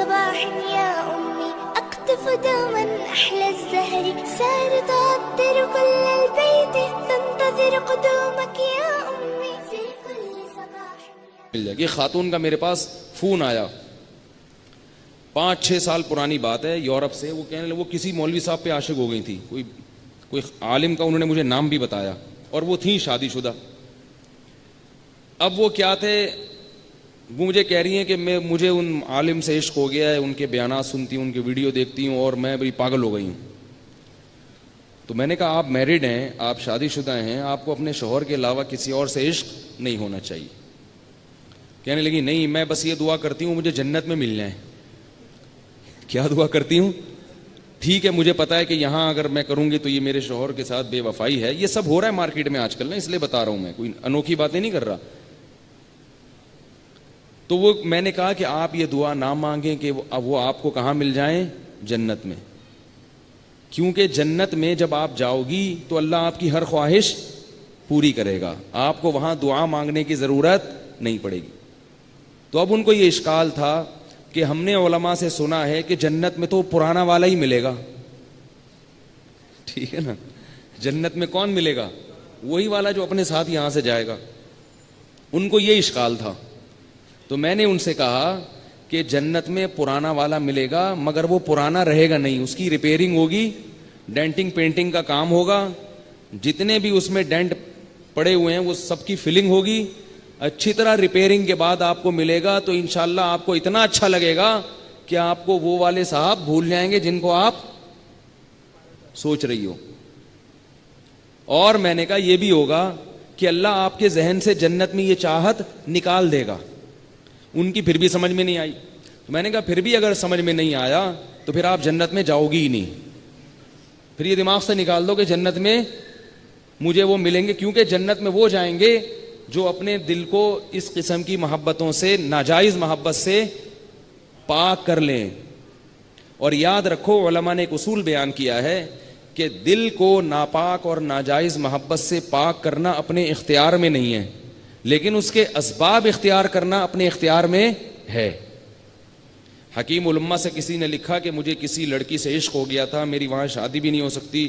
صباح يا أمي أقطف دوما أحلى الزهر سار تعطر كل البيت تنتظر قدومك يا أمي في كل صباح. مل جائے گی. خاتون کا میرے پاس فون آیا 5-6 سال پرانی بات ہے یورپ سے. وہ کہنے وہ کسی مولوی صاحب پہ عاشق ہو گئی تھی, کوئی عالم کا انہوں نے مجھے نام بھی بتایا, اور وہ تھیں شادی شدہ. اب وہ کیا تھے, وہ مجھے کہہ رہی ہیں کہ مجھے ان عالم سے عشق ہو گیا ہے, ان کے بیانات سنتی ہوں, ان کے ویڈیو دیکھتی ہوں, اور میں بڑی پاگل ہو گئی ہوں. تو میں نے کہا آپ میرڈ ہیں, آپ شادی شدہ ہیں, آپ کو اپنے شوہر کے علاوہ کسی اور سے عشق نہیں ہونا چاہیے. کہنے لگی نہیں, میں بس یہ دعا کرتی ہوں مجھے جنت میں مل جائیں. کیا دعا کرتی ہوں؟ ٹھیک ہے مجھے پتا ہے کہ یہاں اگر میں کروں گی تو یہ میرے شوہر کے ساتھ بے وفائی ہے. یہ سب ہو رہا ہے مارکیٹ میں آج کل نا, اس لیے بتا رہا ہوں, میں کوئی انوکھی باتیں نہیں کر رہا. تو وہ میں نے کہا کہ آپ یہ دعا نہ مانگیں کہ وہ آپ کو کہاں مل جائیں, جنت میں. کیونکہ جنت میں جب آپ جاؤ گی تو اللہ آپ کی ہر خواہش پوری کرے گا, آپ کو وہاں دعا مانگنے کی ضرورت نہیں پڑے گی. تو اب ان کو یہ اشکال تھا کہ ہم نے علماء سے سنا ہے کہ جنت میں تو پرانا والا ہی ملے گا. ٹھیک ہے نا, جنت میں کون ملے گا؟ وہی والا جو اپنے ساتھ یہاں سے جائے گا. ان کو یہ اشکال تھا. تو میں نے ان سے کہا کہ جنت میں پرانا والا ملے گا, مگر وہ پرانا رہے گا نہیں, اس کی ریپیئرنگ ہوگی, ڈینٹنگ پینٹنگ کا کام ہوگا, جتنے بھی اس میں ڈینٹ پڑے ہوئے ہیں وہ سب کی فلنگ ہوگی, اچھی طرح ریپیئرنگ کے بعد آپ کو ملے گا. تو انشاءاللہ آپ کو اتنا اچھا لگے گا کہ آپ کو وہ والے صاحب بھول جائیں گے جن کو آپ سوچ رہی ہو. اور میں نے کہا یہ بھی ہوگا کہ اللہ آپ کے ذہن سے جنت میں یہ چاہت نکال دے گا. ان کی پھر بھی سمجھ میں نہیں آئی. تو میں نے کہا پھر بھی اگر سمجھ میں نہیں آیا تو پھر آپ جنت میں جاؤ گی ہی نہیں. پھر یہ دماغ سے نکال دو کہ جنت میں مجھے وہ ملیں گے, کیونکہ جنت میں وہ جائیں گے جو اپنے دل کو اس قسم کی محبتوں سے, ناجائز محبت سے پاک کر لیں. اور یاد رکھو علماء نے ایک اصول بیان کیا ہے کہ دل کو ناپاک اور ناجائز محبت سے پاک کرنا اپنے اختیار میں نہیں ہے, لیکن اس کے اسباب اختیار کرنا اپنے اختیار میں ہے. حکیم الامہ سے کسی نے لکھا کہ مجھے کسی لڑکی سے عشق ہو گیا تھا, میری وہاں شادی بھی نہیں ہو سکتی,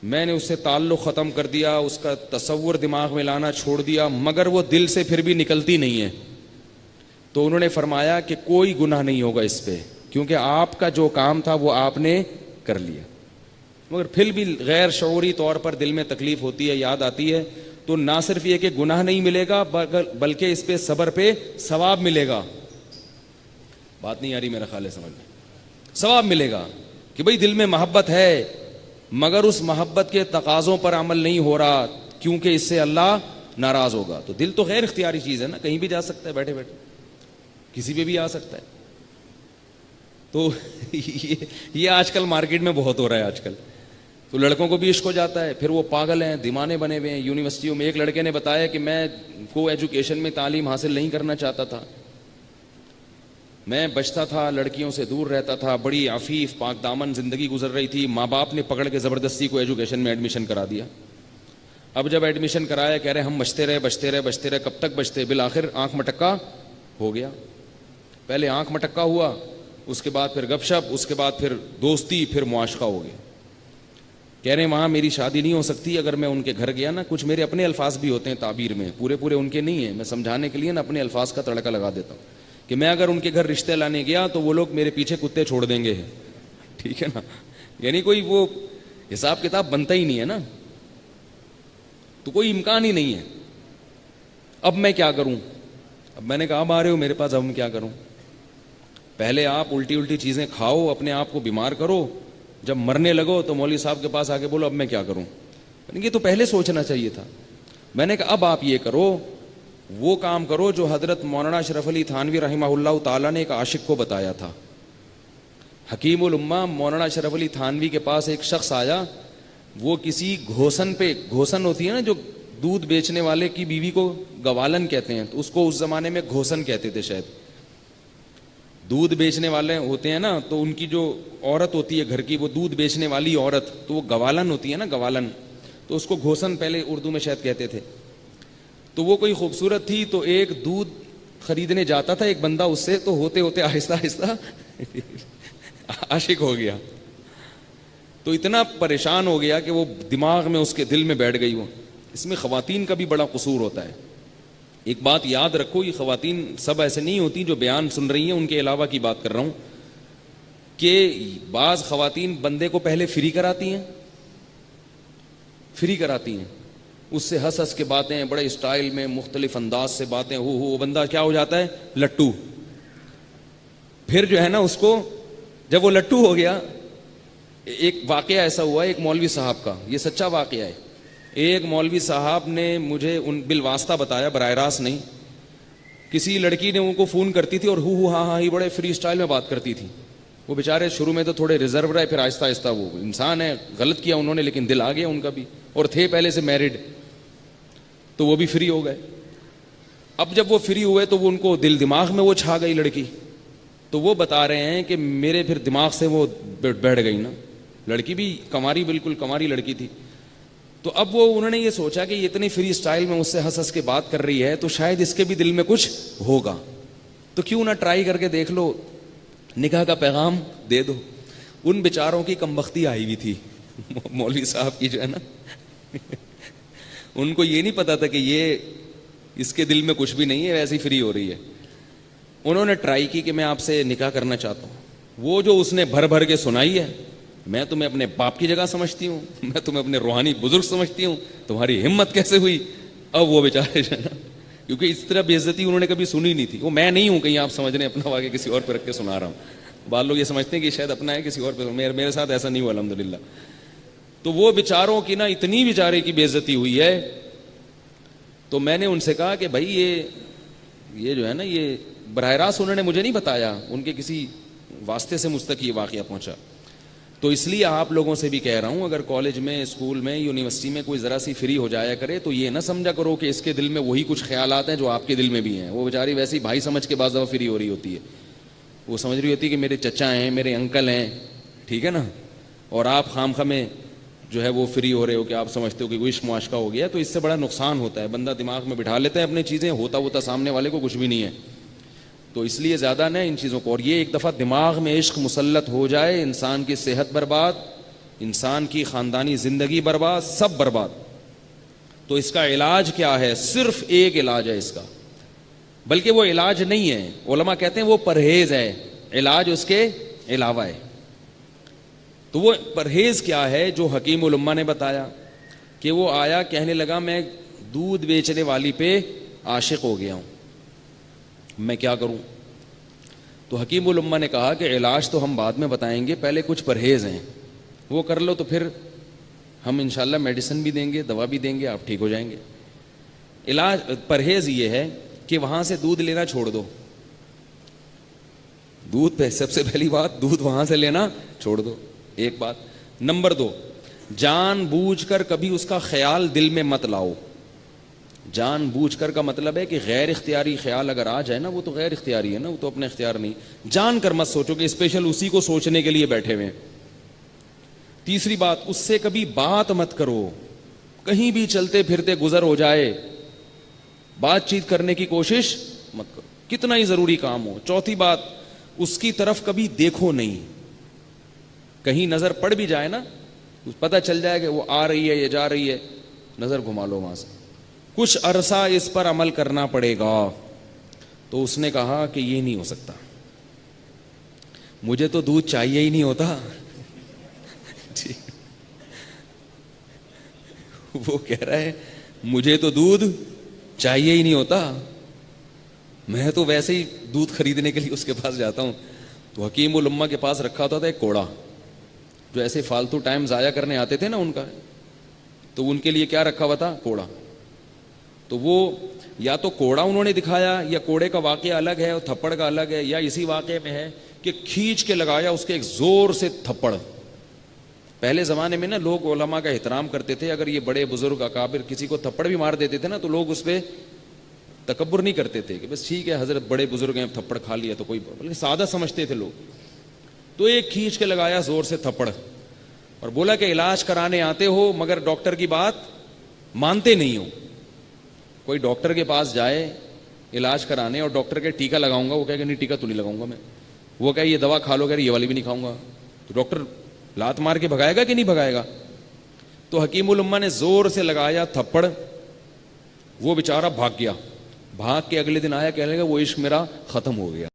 میں نے اس سے تعلق ختم کر دیا, اس کا تصور دماغ میں لانا چھوڑ دیا, مگر وہ دل سے پھر بھی نکلتی نہیں ہے. تو انہوں نے فرمایا کہ کوئی گناہ نہیں ہوگا اس پہ, کیونکہ آپ کا جو کام تھا وہ آپ نے کر لیا. مگر پھر بھی غیر شعوری طور پر دل میں تکلیف ہوتی ہے, یاد آتی ہے. تو نہ صرف یہ کہ گناہ نہیں ملے گا بلکہ اس پہ صبر پہ ثواب ملے گا. بات نہیں آ رہی میرا خیال ہے سمجھ میں. ثواب ملے گا کہ بھئی دل میں محبت ہے مگر اس محبت کے تقاضوں پر عمل نہیں ہو رہا, کیونکہ اس سے اللہ ناراض ہوگا. تو دل تو غیر اختیاری چیز ہے نا, کہیں بھی جا سکتا ہے, بیٹھے بیٹھے کسی پہ بھی آ سکتا ہے. تو یہ آج کل مارکیٹ میں بہت ہو رہا ہے آج کل. تو لڑکوں کو بھی عشق ہو جاتا ہے, پھر وہ پاگل ہیں, دیوانے بنے ہوئے ہیں یونیورسٹیوں میں. ایک لڑکے نے بتایا کہ میں کو ایجوکیشن میں تعلیم حاصل نہیں کرنا چاہتا تھا, میں بچتا تھا, لڑکیوں سے دور رہتا تھا, بڑی عفیف پاک دامن زندگی گزر رہی تھی. ماں باپ نے پکڑ کے زبردستی کو ایجوکیشن میں ایڈمیشن کرا دیا. اب جب ایڈمیشن کرایا کہہ رہے ہم بچتے رہے, کب تک بچتے, بالآخر آنکھ مٹکا ہو گیا. پہلے آنکھ مٹکا ہوا, اس کے بعد پھر گپ شپ, اس کے بعد پھر دوستی, پھر معاشقہ ہو گیا. کہہ رہے ہیں وہاں میری شادی نہیں ہو سکتی. اگر میں ان کے گھر گیا نا, کچھ میرے اپنے الفاظ بھی ہوتے ہیں تعبیر میں, پورے ان کے نہیں ہیں, میں سمجھانے کے لیے نا اپنے الفاظ کا تڑکا لگا دیتا ہوں کہ میں اگر ان کے گھر رشتے لانے گیا تو وہ لوگ میرے پیچھے کتے چھوڑ دیں گے. ٹھیک ہے نا, یعنی کوئی وہ حساب کتاب بنتا ہی نہیں ہے نا, تو کوئی امکان ہی نہیں ہے. اب میں کیا کروں؟ اب میں نے کہا اب آ رہے ہو میرے پاس, اب میں کیا کروں؟ پہلے آپ الٹی چیزیں کھاؤ, اپنے آپ کو بیمار کرو, جب مرنے لگو تو مولوی صاحب کے پاس آ کے بولو اب میں کیا کروں. یہ تو پہلے سوچنا چاہیے تھا. میں نے کہا اب آپ یہ کرو, وہ کام کرو جو حضرت مولانا اشرف علی تھانوی رحمہ اللہ تعالیٰ نے ایک عاشق کو بتایا تھا. حکیم الامہ مولانا اشرف علی تھانوی کے پاس ایک شخص آیا, وہ کسی گھوسن پہ, گھوسن ہوتی ہے نا جو دودھ بیچنے والے کی بیوی کو گوالن کہتے ہیں, تو اس کو اس زمانے میں گھوسن کہتے تھے شاید. دودھ بیچنے والے ہوتے ہیں نا, تو ان کی جو عورت ہوتی ہے گھر کی, وہ دودھ بیچنے والی عورت, تو وہ گوالن ہوتی ہے نا, گوالن, تو اس کو گھوسن پہلے اردو میں شاید کہتے تھے. تو وہ کوئی خوبصورت تھی, تو ایک دودھ خریدنے جاتا تھا ایک بندہ اس سے, تو ہوتے ہوتے آہستہ آہستہ عاشق ہو گیا. تو اتنا پریشان ہو گیا کہ وہ دماغ میں اس کے دل میں بیٹھ گئی وہ. اس میں خواتین کا بھی بڑا قصور ہوتا ہے. ایک بات یاد رکھو, یہ خواتین سب ایسے نہیں ہوتی جو بیان سن رہی ہیں, ان کے علاوہ کی بات کر رہا ہوں, کہ بعض خواتین بندے کو پہلے فری کراتی ہیں, اس سے ہنس ہنس کے باتیں, بڑے اسٹائل میں مختلف انداز سے باتیں, وہ بندہ کیا ہو جاتا ہے, لٹو. پھر جو ہے نا اس کو جب وہ لٹو ہو گیا, ایک واقعہ ایسا ہوا ایک مولوی صاحب کا, یہ سچا واقعہ ہے. ایک مولوی صاحب نے مجھے ان بالواسطہ بتایا, براہ راست نہیں. کسی لڑکی نے ان کو فون کرتی تھی اور ہاں ہی بڑے فری اسٹائل میں بات کرتی تھی. وہ بیچارے شروع میں تو تھوڑے ریزرو رہے, پھر آہستہ آہستہ, وہ انسان ہے, غلط کیا انہوں نے لیکن دل آ گیا ان کا بھی, اور تھے پہلے سے میرڈ, تو وہ بھی فری ہو گئے. اب جب وہ فری ہوئے تو وہ ان کو دل دماغ میں وہ چھا گئی لڑکی. تو وہ بتا رہے ہیں کہ میرے پھر دماغ سے وہ بیٹھ گئی نا. لڑکی بھی کماری, بالکل کماری لڑکی تھی. تو اب وہ انہوں نے یہ سوچا کہ یہ اتنی فری اسٹائل میں اس سے ہنس ہنس کے بات کر رہی ہے تو شاید اس کے بھی دل میں کچھ ہوگا, تو کیوں نہ ٹرائی کر کے دیکھ لو, نکاح کا پیغام دے دو. ان بیچاروں کی کمبختی آئی ہوئی تھی مولوی صاحب کی جو ہے نا ان کو یہ نہیں پتا تھا کہ یہ اس کے دل میں کچھ بھی نہیں ہے, ویسے ہی فری ہو رہی ہے. انہوں نے ٹرائی کی کہ میں آپ سے نکاح کرنا چاہتا ہوں. وہ جو اس نے بھر بھر کے سنائی ہے, میں تمہیں اپنے باپ کی جگہ سمجھتی ہوں, میں تمہیں اپنے روحانی بزرگ سمجھتی ہوں, تمہاری ہمت کیسے ہوئی. اب وہ بیچارے جو ہے نا, کیونکہ اس طرح بے عزتی انہوں نے کبھی سنی نہیں تھی. وہ میں نہیں ہوں, کہیں آپ سمجھ رہے ہیں اپنا واقعہ کسی اور پہ رکھ کے سنا رہا ہوں. بعض لوگ یہ سمجھتے ہیں کہ شاید اپنا ہے کسی اور پہ, میرے ساتھ ایسا نہیں ہوا الحمدللہ. تو وہ بیچاروں کی نا اتنی بیچارے کی بے عزتی ہوئی ہے. تو میں نے ان سے کہا کہ بھائی یہ جو ہے نا, یہ براہ راست انہوں نے مجھے نہیں بتایا, ان کے کسی واسطے سے مجھ تک یہ واقعہ پہنچا. تو اس لیے آپ لوگوں سے بھی کہہ رہا ہوں, اگر کالج میں, اسکول میں, یونیورسٹی میں کوئی ذرا سی فری ہو جایا کرے تو یہ نہ سمجھا کرو کہ اس کے دل میں وہی کچھ خیالات ہیں جو آپ کے دل میں بھی ہیں. وہ بیچاری ویسے ہی بھائی سمجھ کے بعض دفعہ فری ہو رہی ہوتی ہے. وہ سمجھ رہی ہوتی ہے کہ میرے چچا ہیں, میرے انکل ہیں, ٹھیک ہے نا, اور آپ خامخواہ میں جو ہے وہ فری ہو رہے ہو کہ آپ سمجھتے ہو کہ کوئی معاشقہ ہو گیا. تو اس سے بڑا نقصان ہوتا ہے, بندہ دماغ میں بٹھا لیتا ہے اپنی چیزیں, ہوتا سامنے والے کو کچھ بھی نہیں ہے. تو اس لیے زیادہ نہ ان چیزوں کو, اور یہ ایک دفعہ دماغ میں عشق مسلط ہو جائے, انسان کی صحت برباد, انسان کی خاندانی زندگی برباد, سب برباد. تو اس کا علاج کیا ہے؟ صرف ایک علاج ہے اس کا, بلکہ وہ علاج نہیں ہے, علماء کہتے ہیں وہ پرہیز ہے, علاج اس کے علاوہ ہے. تو وہ پرہیز کیا ہے جو حکیم الامہ نے بتایا؟ کہ وہ آیا کہنے لگا میں دودھ بیچنے والی پہ عاشق ہو گیا ہوں, میں کیا کروں؟ تو حکیم الامہ نے کہا کہ علاج تو ہم بعد میں بتائیں گے, پہلے کچھ پرہیز ہیں وہ کر لو, تو پھر ہم انشاءاللہ میڈیسن بھی دیں گے, دوا بھی دیں گے, آپ ٹھیک ہو جائیں گے. علاج پرہیز یہ ہے کہ وہاں سے دودھ لینا چھوڑ دو. دودھ پہ سب سے پہلی بات, دودھ وہاں سے لینا چھوڑ دو, ایک بات. نمبر 2, جان بوجھ کر کبھی اس کا خیال دل میں مت لاؤ. جان بوجھ کر کا مطلب ہے کہ غیر اختیاری خیال اگر آ جائے نا, وہ تو غیر اختیاری ہے نا, وہ تو اپنے اختیار نہیں. جان کر مت سوچو کہ اسپیشل اسی کو سوچنے کے لیے بیٹھے ہوئے. تیسری بات, اس سے کبھی بات مت کرو, کہیں بھی چلتے پھرتے گزر ہو جائے, بات چیت کرنے کی کوشش مت کرو, کتنا ہی ضروری کام ہو. چوتھی بات, اس کی طرف کبھی دیکھو نہیں. کہیں نظر پڑ بھی جائے نا, پتہ چل جائے کہ وہ آ رہی ہے یا جا رہی ہے, نظر گھما لو وہاں سے. کچھ عرصہ اس پر عمل کرنا پڑے گا. تو اس نے کہا کہ یہ نہیں ہو سکتا, مجھے تو دودھ چاہیے ہی نہیں ہوتا. وہ کہہ رہا ہے مجھے تو دودھ چاہیے ہی نہیں ہوتا, میں تو ویسے ہی دودھ خریدنے کے لیے اس کے پاس جاتا ہوں. تو حکیم الامہ کے پاس رکھا ہوتا تھا ایک کوڑا, جو ایسے فالتو ٹائم ضائع کرنے آتے تھے نا ان کا, تو ان کے لیے کیا رکھا ہوا تھا؟ کوڑا. تو وہ یا تو کوڑا انہوں نے دکھایا, یا کوڑے کا واقعہ الگ ہے اور تھپڑ کا الگ ہے, یا اسی واقعے میں ہے کہ کھینچ کے لگایا اس کے ایک زور سے تھپڑ. پہلے زمانے میں نا لوگ علماء کا احترام کرتے تھے, اگر یہ بڑے بزرگ اکابر کسی کو تھپڑ بھی مار دیتے تھے نا, تو لوگ اس پہ تکبر نہیں کرتے تھے کہ بس ٹھیک ہے حضرت بڑے بزرگ ہیں, تھپڑ کھا لیا تو کوئی, بلکہ سادہ سمجھتے تھے لوگ. تو ایک کھینچ کے لگایا زور سے تھپڑ, اور بولا کہ علاج کرانے آتے ہو مگر ڈاکٹر کی بات مانتے نہیں ہو. کوئی ڈاکٹر کے پاس جائے علاج کرانے اور ڈاکٹر کہ ٹیکا لگاؤں گا, وہ کہے کہ نہیں ٹیکا تو نہیں لگاؤں گا میں. وہ کہے یہ دوا کھا لو, کہہ رہے یہ والی بھی نہیں کھاؤں گا. تو ڈاکٹر لات مار کے بھگائے گا کہ نہیں بھگائے گا؟ تو حکیم الامہ نے زور سے لگایا تھپڑ, وہ بیچارہ بھاگ گیا. بھاگ کے اگلے دن آیا, کہنے لگا وہ عشق میرا ختم ہو گیا.